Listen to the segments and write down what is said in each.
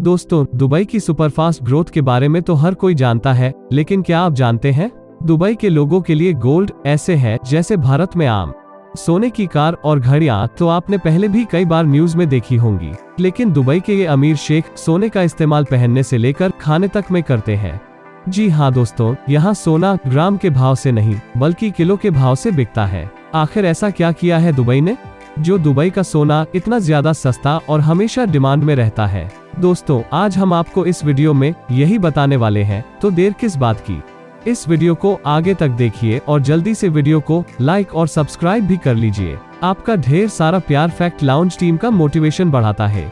दोस्तों, दुबई की superfast growth के बारे में तो हर कोई जानता है, लेकिन क्या आप जानते हैं दुबई के लोगों के लिए गोल्ड ऐसे है जैसे भारत में आम सोने की कार और घड़ियां तो आपने पहले भी कई बार न्यूज में देखी होंगी, लेकिन दुबई के ये अमीर शेख सोने का इस्तेमाल पहनने से लेकर खाने तक में करते हैं। जी हाँ दोस्तों, यहाँ सोना ग्राम के भाव से नहीं बल्कि किलो के भाव से बिकता है। आखिर ऐसा क्या किया है दुबई ने जो दुबई का सोना इतना ज्यादा सस्ता और हमेशा डिमांड में रहता है? दोस्तों, आज हम आपको इस वीडियो में यही बताने वाले हैं, तो देर किस बात की, इस वीडियो को आगे तक देखिए और जल्दी से वीडियो को लाइक और सब्सक्राइब भी कर लीजिए। आपका ढेर सारा प्यार फैक्ट लाउंज टीम का मोटिवेशन बढ़ाता है।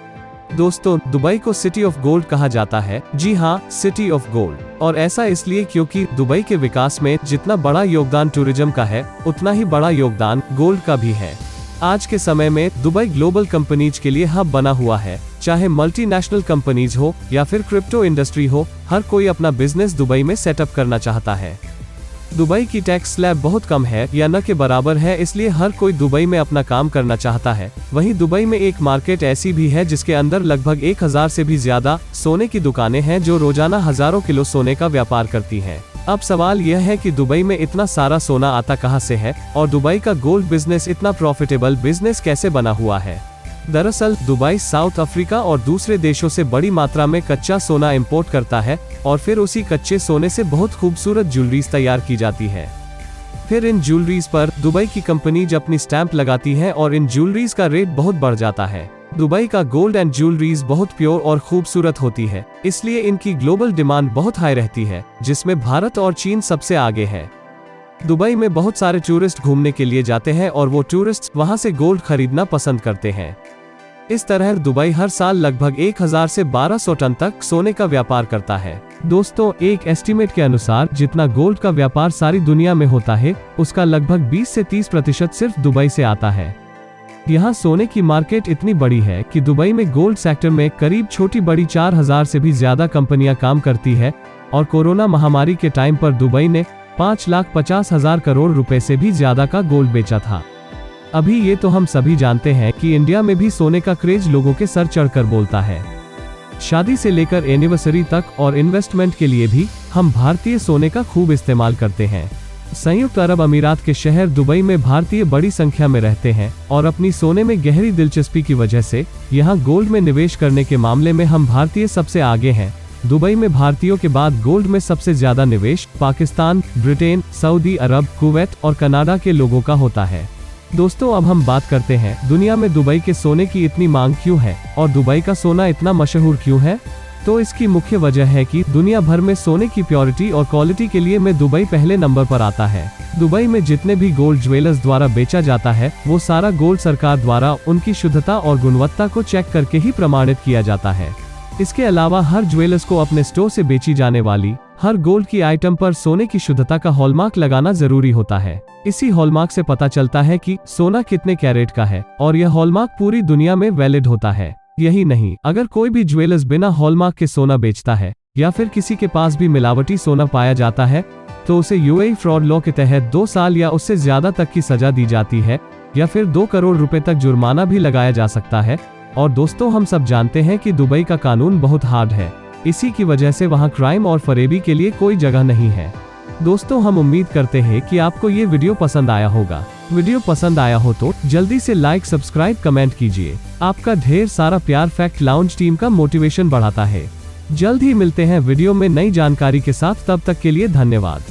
दोस्तों, दुबई को सिटी ऑफ गोल्ड कहा जाता है। जी हाँ, सिटी ऑफ गोल्ड, और ऐसा इसलिए क्योंकि दुबई के विकास में जितना बड़ा योगदान टूरिज्म का है, उतना ही बड़ा योगदान गोल्ड का भी है। आज के समय में दुबई ग्लोबल कंपनीज के लिए हब बना हुआ है। चाहे मल्टीनेशनल कंपनीज हो या फिर क्रिप्टो इंडस्ट्री हो, हर कोई अपना बिजनेस दुबई में सेटअप करना चाहता है। दुबई की टैक्स स्लैब बहुत कम है या न के बराबर है, इसलिए हर कोई दुबई में अपना काम करना चाहता है। वहीं दुबई में एक मार्केट ऐसी भी है जिसके अंदर लगभग 1000 से भी ज्यादा सोने की दुकानें हैं जो रोजाना हजारों किलो सोने का व्यापार करती हैं। अब सवाल यह है कि दुबई में इतना सारा सोना आता कहां से है और दुबई का गोल्ड बिजनेस इतना प्रॉफिटेबल बिजनेस कैसे बना हुआ है? दरअसल दुबई साउथ अफ्रीका और दूसरे देशों से बड़ी मात्रा में कच्चा सोना इंपोर्ट करता है और फिर उसी कच्चे सोने से बहुत खूबसूरत ज्वेलरीज तैयार की जाती है। फिर इन ज्वेलरीज पर दुबई की कंपनीज अपनी स्टैंप लगाती है और इन ज्वेलरीज का रेट बहुत बढ़ जाता है। दुबई का गोल्ड एंड ज्वेलरीज बहुत प्योर और खूबसूरत होती है, इसलिए इनकी ग्लोबल डिमांड बहुत हाई रहती है, जिसमें भारत और चीन सबसे आगे है। दुबई में बहुत सारे टूरिस्ट घूमने के लिए जाते हैं और वो टूरिस्ट वहां से गोल्ड खरीदना पसंद करते हैं। इस तरह दुबई हर साल लगभग 1000 से 1200 टन तक सोने का व्यापार करता है। दोस्तों, एक एस्टीमेट के अनुसार जितना गोल्ड का व्यापार सारी दुनिया में होता है, उसका लगभग 20 से 30% सिर्फ दुबई से आता है। यहाँ सोने की मार्केट इतनी बड़ी है कि दुबई में गोल्ड सेक्टर में करीब छोटी बड़ी 4000 से भी ज्यादा कंपनियां काम करती है और कोरोना महामारी के टाइम पर दुबई ने 5,50,000 करोड़ रुपए से भी ज्यादा का गोल्ड बेचा था। अभी ये तो हम सभी जानते हैं कि इंडिया में भी सोने का क्रेज लोगों के सर चढ़कर बोलता है। शादी से लेकर एनिवर्सरी तक और इन्वेस्टमेंट के लिए भी हम भारतीय सोने का खूब इस्तेमाल करते हैं। संयुक्त अरब अमीरात के शहर दुबई में भारतीय बड़ी संख्या में रहते हैं और अपनी सोने में गहरी दिलचस्पी की वजह से यहाँ गोल्ड में निवेश करने के मामले में हम भारतीय सबसे आगे हैं। दुबई में भारतीयों के बाद गोल्ड में सबसे ज्यादा निवेश पाकिस्तान, ब्रिटेन, सऊदी अरब, कुवैत और कनाडा के लोगों का होता है। दोस्तों, अब हम बात करते हैं दुनिया में दुबई के सोने की इतनी मांग क्यों है और दुबई का सोना इतना मशहूर क्यों है? तो इसकी मुख्य वजह है कि दुनिया भर में सोने की प्योरिटी और क्वालिटी के लिए में दुबई पहले नंबर पर आता है। दुबई में जितने भी गोल्ड ज्वेलर्स द्वारा बेचा जाता है, वो सारा गोल्ड सरकार द्वारा उनकी शुद्धता और गुणवत्ता को चेक करके ही प्रमाणित किया जाता है। इसके अलावा हर ज्वेलर्स को अपने स्टोर से बेची जाने वाली हर गोल्ड की आइटम पर सोने की शुद्धता का हॉलमार्क लगाना जरूरी होता है। इसी हॉलमार्क से पता चलता है कि सोना कितने कैरेट का है और यह हॉलमार्क पूरी दुनिया में वैलिड होता है। यही नहीं, अगर कोई भी ज्वेलर्स बिना हॉलमार्क के सोना बेचता है या फिर किसी के पास भी मिलावटी सोना पाया जाता है, तो उसे यूएई फ्रॉड लॉ के तहत 2 साल या उससे ज्यादा तक की सजा दी जाती है या फिर 2 करोड़ रुपए तक जुर्माना भी लगाया जा सकता है। और दोस्तों, हम सब जानते हैं कि दुबई का कानून बहुत हार्ड है, इसी की वजह से वहाँ क्राइम और फरेबी के लिए कोई जगह नहीं है। दोस्तों, हम उम्मीद करते हैं कि आपको ये वीडियो पसंद आया होगा। वीडियो पसंद आया हो तो जल्दी से लाइक, सब्सक्राइब, कमेंट कीजिए। आपका ढेर सारा प्यार फैक्ट लाउंज टीम का मोटिवेशन बढ़ाता है। जल्द ही मिलते हैं वीडियो में नई जानकारी के साथ, तब तक के लिए धन्यवाद।